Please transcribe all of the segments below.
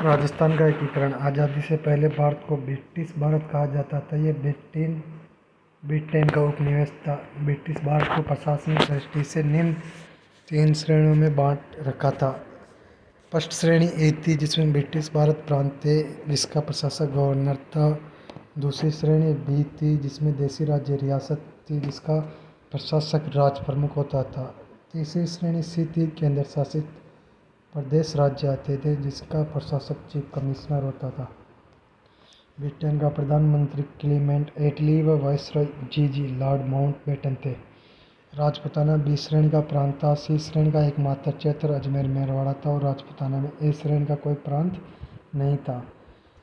राजस्थान का एकीकरण। आज़ादी से पहले भारत को ब्रिटिश भारत कहा जाता था। यह ब्रिटेन का उपनिवेश था। ब्रिटिश भारत को प्रशासनिक दृष्टि से निम्न 3 श्रेणियों में बांट रखा था। फर्स्ट श्रेणी ए थी, जिसमें ब्रिटिश भारत प्रांत थे, जिसका प्रशासक गवर्नर था। दूसरी श्रेणी बी थी, जिसमें देशी राज्य रियासत थी, जिसका प्रशासक राज प्रमुख होता था। तीसरी श्रेणी सी थी, केंद्र शासित प्रदेश राज्य आते थे, जिसका प्रशासक चीफ कमिश्नर होता था। ब्रिटेन का प्रधानमंत्री क्लीमेंट एटली व वायसरॉय जी लॉर्ड माउंटबेटन थे। राजपूताना बी श्रेणी का प्रांत था। सी श्रेणी का एकमात्र क्षेत्र अजमेर मेरवाड़ा था और राजपूताना में ए श्रेणी का कोई प्रांत नहीं था।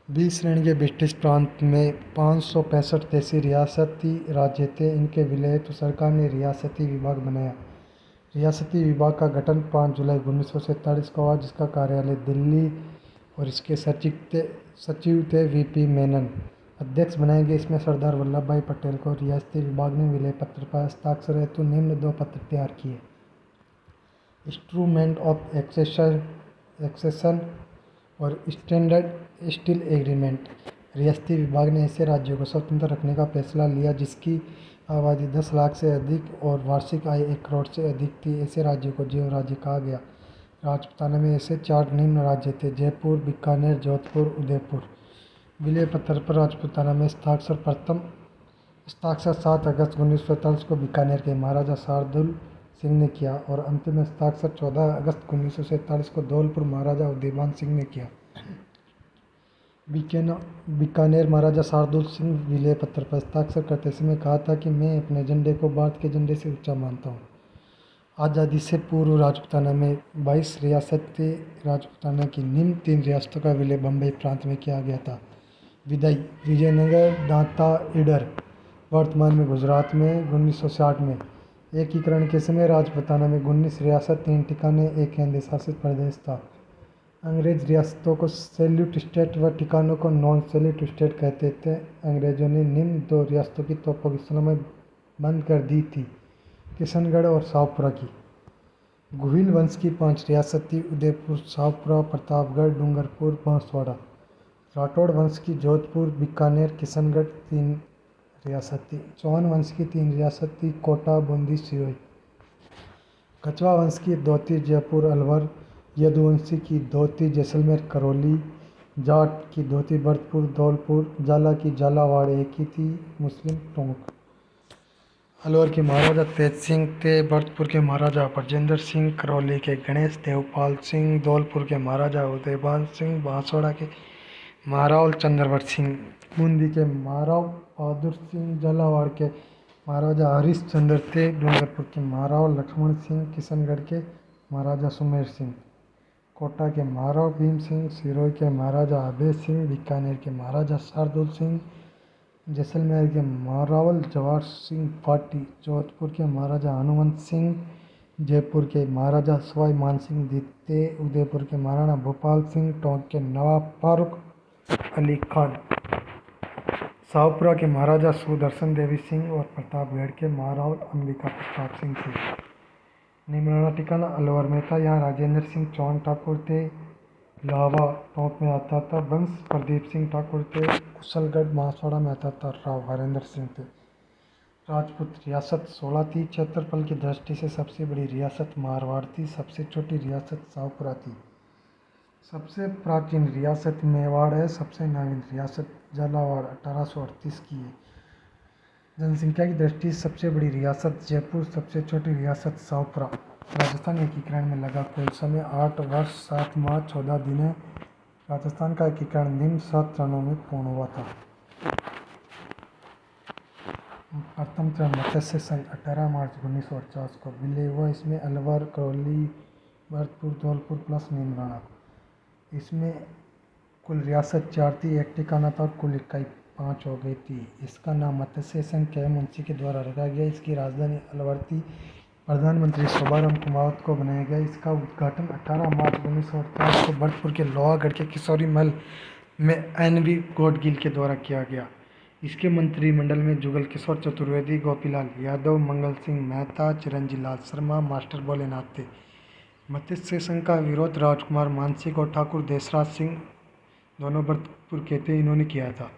बी श्रेणी के ब्रिटिश प्रांत में 565 देशी रियासती राज्य थे। इनके विलय हेतु सरकार ने रियासती विभाग बनाया। रियासती विभाग का गठन 5 जुलाई 1947 को हुआ, जिसका कार्यालय दिल्ली और इसके सचिव थे वीपी मेनन। अध्यक्ष बनाए गए। इसमें सरदार वल्लभ भाई पटेल को रियासती विभाग ने विलय पत्र पर हस्ताक्षर हेतु निम्न 2 पत्र तैयार किए। इंस्ट्रूमेंट ऑफ एक्सेशन और स्टैंडर्ड स्टील एग्रीमेंट। रियासती विभाग ने ऐसे राज्यों को स्वतंत्र रखने का फैसला लिया जिसकी आबादी 10 लाख से अधिक और वार्षिक आय 1 करोड़ से अधिक थी। ऐसे राज्यों को जीव राज्य कहा गया। राजपूताना में ऐसे 4 निम्न राज्य थे: जयपुर, बीकानेर, जोधपुर, उदयपुर। विलय पत्र पर राजपूताना में प्रथम हस्ताक्षर 7 अगस्त 1947 को बीकानेर के महाराजा शार्दुल सिंह ने किया और अंतिम हस्ताक्षर 14 अगस्त 1947 को धौलपुर महाराजा उदयभान सिंह ने किया। बीकानेर महाराजा शार्दुल सिंह विलय पत्र पर हस्ताक्षर करते समय कहा था कि मैं अपने झंडे को भारत के झंडे से ऊंचा मानता हूँ। आज़ादी से पूर्व राजपूताना में 22 रियासत थे। राजपूताना की निम्न 3 रियासतों का विलय बम्बई प्रांत में किया गया था: विदई, विजयनगर, दांता, ईडर, वर्तमान में गुजरात में। 1960 में एकीकरण के समय राजपूताना में 19 रियासत, 3 ठिकाने, 1 केंद्र शासित प्रदेश था। अंग्रेज रियासतों को सैल्यूट स्टेट व ठिकानों को नॉन सैल्यूट स्टेट कहते थे। अंग्रेजों ने निम्न 2 रियासतों की तोपों की सलामी बंद कर दी थी: किशनगढ़ और शाहपुरा की। गुहिल वंश की 5 रियासत थी: उदयपुर, शाहपुरा, प्रतापगढ़, डूंगरपुर, बांसवाड़ा। राठौड़ वंश की जोधपुर, बीकानेर, किशनगढ़ 3 रियासत थी। चौहान वंश की 3 रियासत थी: कोटा, बूंदी, सिरोही। कछवा वंश की 2 थी: जयपुर, अलवर। यदुवंशी की 2 थी: जैसलमेर, करौली। जाट की 2 थी: भरतपुर, धौलपुर। झाला की झालावाड़ 1 ही थी: मुस्लिम, टोंक। अलवर के महाराजा तेज सिंह थे। भरतपुर के महाराजा ब्रजेंद्र सिंह, करौली के गणेश देवपाल सिंह, धौलपुर के महाराजा उदयभान सिंह, बांसवाड़ा के महाराव चंद्रवत सिंह, बूंदी के महाराव बहादुर सिंह, झालावाड़ के महाराजा हरिश्चंद्र थे, डूंगरपुर के महाराव लक्ष्मण सिंह, किशनगढ़ के महाराजा सुमेर सिंह, कोटा के महाराव भीम सिंह, सिरोही के महाराजा अभय सिंह, बीकानेर के महाराजा शार्दुल सिंह, जैसलमेर के महारावल जवाहर सिंह पाटी, जोधपुर के महाराजा हनुमंत सिंह, जयपुर के महाराजा सवाई मानसिंह द्वितीय, उदयपुर के महाराणा भूपाल सिंह, टोंक के नवाब फारूक अली खान, शाहपुरा के महाराजा सुदर्शन देवी सिंह और प्रतापगढ़ के महारावल अंबिका प्रताप सिंह थे। निमराना ठिकाना अलवर में था। यहाँ राजेंद्र सिंह चौहान ठाकुर थे। लावा टोंक में आता था। वंश प्रदीप सिंह ठाकुर थे। कुशलगढ़ बांसवाड़ा में आता था। राव हरेंद्र सिंह थे। राजपूत रियासत 16 थी। क्षेत्रफल की दृष्टि से सबसे बड़ी रियासत मारवाड़ थी। सबसे छोटी रियासत शाहपुरा थी। सबसे प्राचीन रियासत मेवाड़ है। सबसे नवीन रियासत झालावाड़ 1838 की है। जनसंख्या की दृष्टि से सबसे बड़ी रियासत जयपुर, सबसे छोटी रियासत शाहपुरा। राजस्थान एकीकरण में लगा कुल समय 8 वर्ष 7 माह 14 दिन है। राजस्थान का एकीकरण निम्न 7 चरणों में पूर्ण हुआ था। प्रथम चरण मत्स्य संघ 18 मार्च 1949 को विलय हुआ। इसमें अलवर, करौली, भरतपुर, धौलपुर प्लस निमराना। इसमें कुल रियासत 4 थी, 1 ठिकाना था, कुल इकाई 5 हो गई थी। इसका नाम मत्स्य संघ के मुंशी के द्वारा रखा गया। इसकी राजधानी अलवर थी। प्रधानमंत्री शोभाराम कुमावत को बनाया गया। इसका उद्घाटन 18 मार्च 1948 को भरतपुर के लोहागढ़ के किशोरी महल में NV गौडगिल के द्वारा किया गया। इसके मंत्रिमंडल में जुगल किशोर चतुर्वेदी, गोपीलाल यादव, मंगल सिंह मेहता, चिरंजी लाल शर्मा, मास्टर भोलेनाथ थे। मत्स्य संघ का विरोध राजकुमार मानसिंह और ठाकुर देशराज सिंह दोनों भरतपुर के थे, इन्होंने किया था।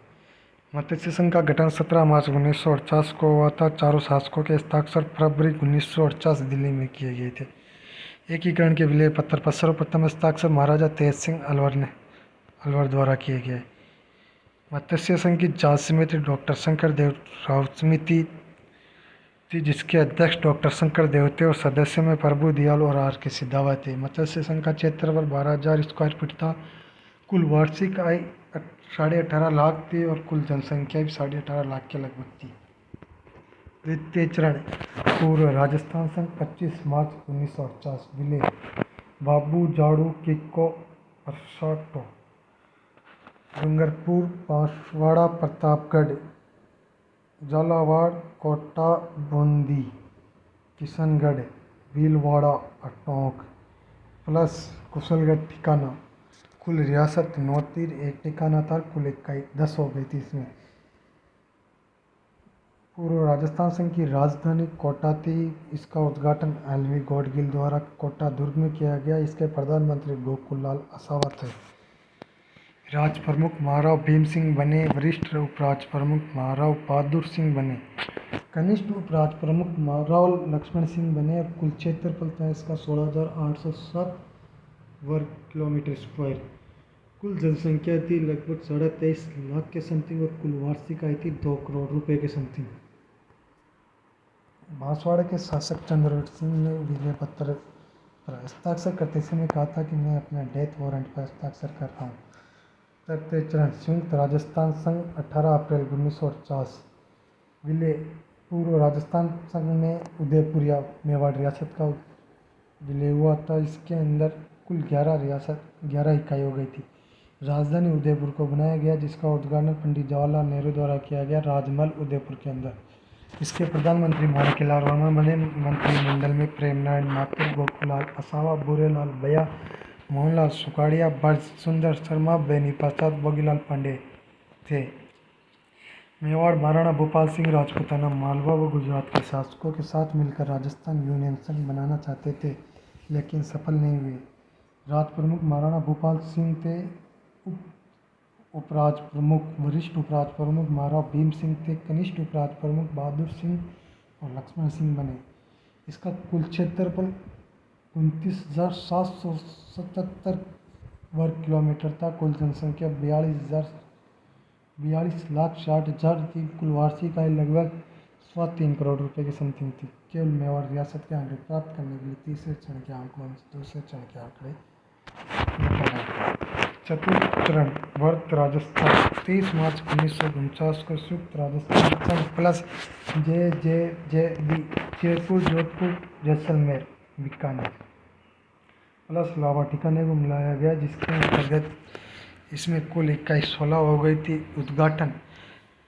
मत्स्य संघ का गठन 17 मार्च 1948 को हुआ था। चारों शासकों के हस्ताक्षर फरवरी 1948 दिल्ली में किए गए थे। एकीकरण के विलय पत्र पर सर्वप्रथम हस्ताक्षर महाराजा तेज सिंह अलवर द्वारा किए गए। मत्स्य संघ की जांच समिति डॉक्टर शंकर देव राउत समिति थी, जिसके अध्यक्ष डॉक्टर शंकर देव थे और सदस्य में प्रभु दयाल और आर के सिधावा थे। मत्स्य संघ का क्षेत्रफल 12,000 स्क्वायर फीट था। कुल वार्षिक आय 18.5 लाख थी और कुल जनसंख्या भी 18.5 लाख के लगभग थी। द्वितीय चरण पूर्व राजस्थान संघ 25 मार्च 1949 विलय बाबू जाड़ू किक्को परसाटो डूंगरपुर बांसवाड़ा प्रतापगढ़ झालावाड़ कोटा बूंदी किशनगढ़ भीलवाड़ा टोंक प्लस कुशलगढ़ ठिकाना। कुल रियासत 9 तीर 1 ठिकाना था। कुल इकाई 10 हो गई थी इसमें। पूर्व राजस्थान संघ की राजधानी कोटा थी। इसका उद्घाटन एलवी गॉडगिल द्वारा कोटा दुर्ग में किया गया। इसके प्रधानमंत्री गोकुल लाल आसावा थे। राज प्रमुख महाराव भीम सिंह बने। वरिष्ठ उपराज प्रमुख महाराव बहादुर सिंह बने। कनिष्ठ उपराज प्रमुख महाराव लक्ष्मण सिंह बने। और कुल क्षेत्रफल था इसका 16,807 वर्ग किलोमीटर स्क्वायर। कुल जनसंख्या थी लगभग 23.5 लाख के समथिंग और कुल वार्षिक आय थी 2 करोड़ रुपए के समथिंग। बांसवाड़ा के शासक चंद्रवट सिंह ने विजय पत्र पर हस्ताक्षर करते समय कहा था कि मैं अपने डेथ वारंट पर हस्ताक्षर कर रहा हूँ। तृतीय चरण संयुक्त राजस्थान संघ 18 अप्रैल 1949 विलय पूर्व राजस्थान संघ में उदयपुर या मेवाड़ रियासत का विलय हुआ था। इसके अंदर कुल 11 इकाई हो गई थी। राजधानी उदयपुर को बनाया गया, जिसका उद्घाटन पंडित जवाहरलाल नेहरू द्वारा किया गया राजमहल उदयपुर के अंदर। इसके प्रधानमंत्री माणिक्यलाल वर्मा बने। मंत्रिमंडल में प्रेम नारायण माथुर, गोकुललाल आसावा, भूरेलाल भैया, मोहनलाल सुखाड़िया, ब्रज सुंदर शर्मा, बेनी प्रसाद, भोगीलाल पांडे थे। मेवाड़ महाराणा भूपाल सिंह राजपूताना मालवा व गुजरात के शासकों के साथ मिलकर राजस्थान यूनियन संघ बनाना चाहते थे, लेकिन सफल नहीं हुए। राज प्रमुख महाराणा भूपाल सिंह थे। उपराज प्रमुख वरिष्ठ उपराज प्रमुख महाराव भीम सिंह थे। कनिष्ठ उपराज प्रमुख बहादुर सिंह और लक्ष्मण सिंह बने। इसका कुल क्षेत्रफल 29,777 वर्ग किलोमीटर था। कुल जनसंख्या 42,60,000 थी। कुल वार्षिक आय लगभग 3 करोड़ रुपए की समथिंग थी। केवल मेवाड़ रियासत के आंकड़े प्राप्त करने के लिए तीसरे चरण के आंकड़ों में दूसरे चरण के आंकड़े। चतुर्थ चरण वर्त राजस्थान 30 मार्च 1949 को संयुक्त राजस्थान संघ plus JJJB Jaipur Jodhpur Jaisalmer Bikaner plus Lawa ठिकाने को मिलाया गया, जिसके अंतर्गत इसमें कुल इकाई 16 हो गई थी। उद्घाटन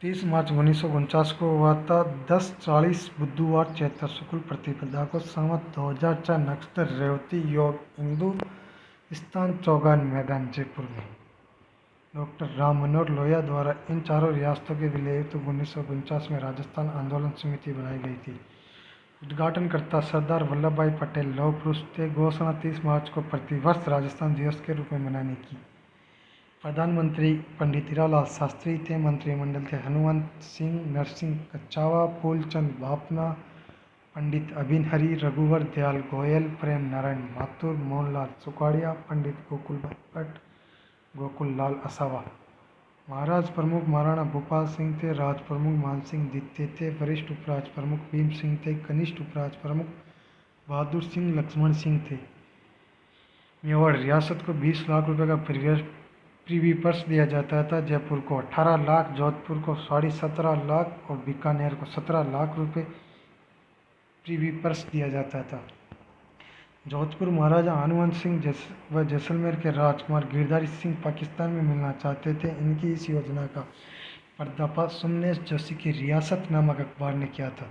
30 मार्च 1949 को हुआ था। 10:40 बुधवार चैत्र शुक्ल प्रतिपदा को संवत 2004 नक्षत्र रेवती योग हिंदू स्थान चौगान मैदान जयपुर में डॉक्टर राम मनोहर लोहिया द्वारा इन चारों रियासतों के विलय हेतु 1949 में राजस्थान आंदोलन समिति बनाई गई थी। उद्घाटनकर्ता सरदार वल्लभ भाई पटेल लौह पुरुष थे। घोषणा 30 मार्च को प्रतिवर्ष राजस्थान दिवस के रूप में मनाने की। प्रधानमंत्री पंडित हीरालाल शास्त्री थे। मंत्रिमंडल थे हनुमंत सिंह, नरसिंह कच्छावा, फूलचंद बाफना, पंडित अभिन हरि, रघुवर दयाल गोयल, प्रेम नारायण माथुर, मोहनलाल सुखाड़िया, पंडित गोकुल भट्ट, गोकुल लाल आसावा। महाराज प्रमुख महाराणा भूपाल सिंह थे। राज प्रमुख मान सिंह द्वितीय थे। वरिष्ठ उपराज प्रमुख भीम सिंह थे। कनिष्ठ उपराज प्रमुख बहादुर सिंह लक्ष्मण सिंह थे। मेवाड़ रियासत को 20 लाख रुपए का प्रीवी पर्स दिया जाता था। जयपुर को 18 लाख, जोधपुर को 17.5 लाख और बीकानेर को 17 लाख रुपए प्रीवी पर्स दिया जाता था। जोधपुर महाराजा हनुमंत सिंह व जैसलमेर के राजकुमार गिरधारी सिंह पाकिस्तान में मिलना चाहते थे। इनकी इस योजना का पर्दाफाश सोमनेश जोशी की रियासत नामक अखबार ने किया था।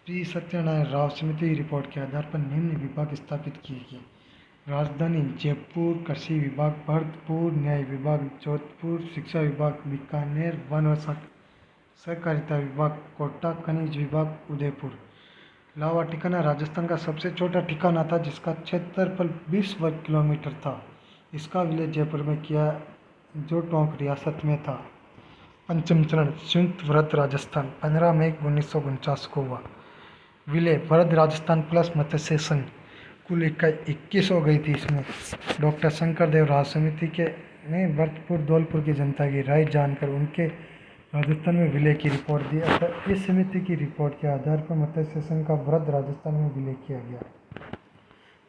प्री सत्यनारायण राव समिति की रिपोर्ट के आधार पर निम्न विभाग स्थापित किए गए। राजधानी जयपुर, कृषि विभाग भरतपुर, न्याय विभाग जोधपुर, शिक्षा विभाग बीकानेर, वन व सहकारिता विभाग कोटा, खनिज विभाग उदयपुर। लावा ठिकाना राजस्थान का सबसे छोटा ठिकाना था, जिसका क्षेत्रफल 20 वर्ग किलोमीटर था। इसका विलय जयपुर में किया जो टोंक रियासत में था। पंचम चरण संयुक्त वृहद राजस्थान 15 मई 1949 को हुआ। विलय वृहद राजस्थान प्लस मत्स्य संघ, कुल इकाई 21 हो गई थी। इसमें डॉक्टर शंकरदेव राज समिति के ने भरतपुर धौलपुर की जनता की राय जानकर उनके राजस्थान में विलय की रिपोर्ट दी। अतः इस समिति की रिपोर्ट के आधार पर मत्स्य संघ का वृहद राजस्थान में विलय किया गया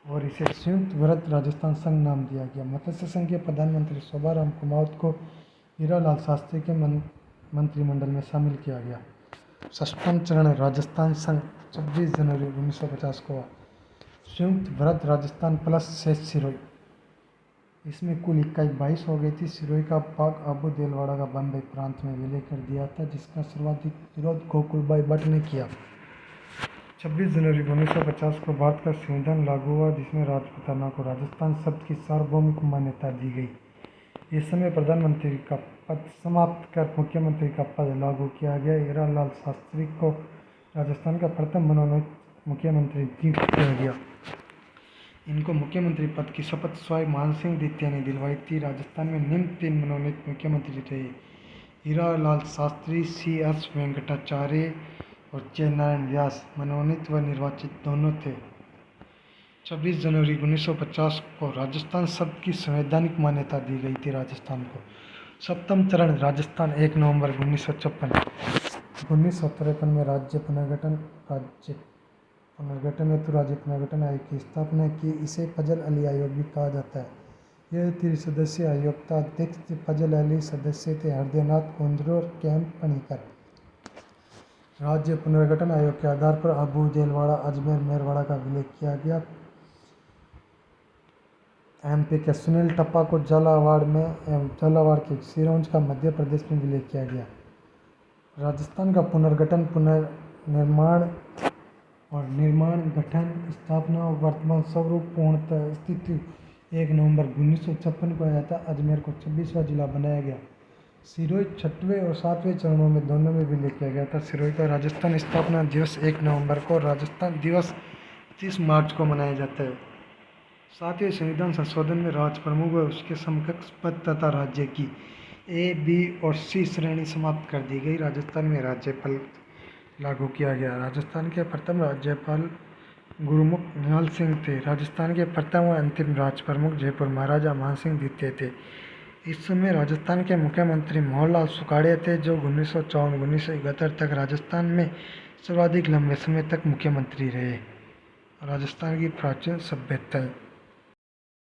और इसे संयुक्त वृहद राजस्थान संघ नाम दिया गया। मत्स्य संघ के प्रधानमंत्री शोभाराम कुमावत को हीरालाल शास्त्री के मंत्रिमंडल में शामिल किया गया। षष्ठम चरण राजस्थान संघ 26 जनवरी 1950 को हुआ। संयुक्त वृहद राजस्थान प्लस शेष सिरोही, इसमें कुल इकाई 22 हो गई थी। सिरोही का भाग अबू देलवाड़ा का बम्बई प्रांत में विलय कर दिया था, जिसका सर्वाधिक विरोध गोकुलबाई भट्ट ने किया। 26 जनवरी 1950 को भारत का संविधान लागू हुआ, जिसमें राजपूताना को राजस्थान शब्द की सार्वभौमिक मान्यता दी गई। इस समय प्रधानमंत्री का पद समाप्त कर मुख्यमंत्री का पद लागू किया गया। हीरालाल शास्त्री को राजस्थान का प्रथम मनोनीत मुख्यमंत्री नियुक्त किया गया। इनको मुख्यमंत्री पद की शपथ स्वयं मानसिंह द्वितीय ने दिलवाई थी। राजस्थान में निम्न 3 मनोनीत मुख्यमंत्री थे: हीरालाल शास्त्री, C.S. वेंकटाचार्य और चेन्नारायण व्यास। मनोनीत व निर्वाचित दोनों थे। 26 जनवरी 1950 को राजस्थान शब्द की संवैधानिक मान्यता दी गई थी राजस्थान को। सप्तम चरण राजस्थान 1 नवंबर 1953 में राज्य पुनर्गठन हेतु राज्य पुनर्गठन आयोग की स्थापना की। इसे फजल अली आयोग भी कहा जाता है। यह 3 सदस्यीय आयोग था। अध्यक्ष थे फजल अली, सदस्य थे हृदयनाथ कुंद्रू और कैम पणिकर। राज्य पुनर्गठन आयोग के आधार पर अबू देलवाड़ा, अजमेर, मेरवाड़ा का विलय किया गया। MP के सुनील टप्पा को झालावाड़ के सिरोंज का मध्य प्रदेश में विलय किया गया। राजस्थान का पुनर्गठन, निर्माण, गठन, स्थापना और वर्तमान स्वरूप पूर्णतः स्थिति 1 नवंबर 1956 को आया था। अजमेर को 26वां जिला बनाया गया। सिरोही 6वें और 7वें चरणों में दोनों में विलय किया गया था। सिरोही का राजस्थान स्थापना दिवस 1 नवंबर को, राजस्थान दिवस 30 मार्च को मनाया जाता है। 7वें संविधान संशोधन में राज प्रमुख व उसके समकक्ष पद तथा राज्य की A, B और C श्रेणी समाप्त कर दी गई। राजस्थान में राज्यपाल लागू किया गया। राजस्थान के प्रथम राज्यपाल गुरुमुख निहाल सिंह थे। राजस्थान के प्रथम व अंतिम राज प्रमुख जयपुर महाराजा मानसिंह द्वितीय थे। इस समय राजस्थान के मुख्यमंत्री मोहनलाल सुखाड़िया थे, जो 1954-1971 तक राजस्थान में सर्वाधिक लंबे समय तक मुख्यमंत्री रहे। राजस्थान की प्राचीन सभ्यता।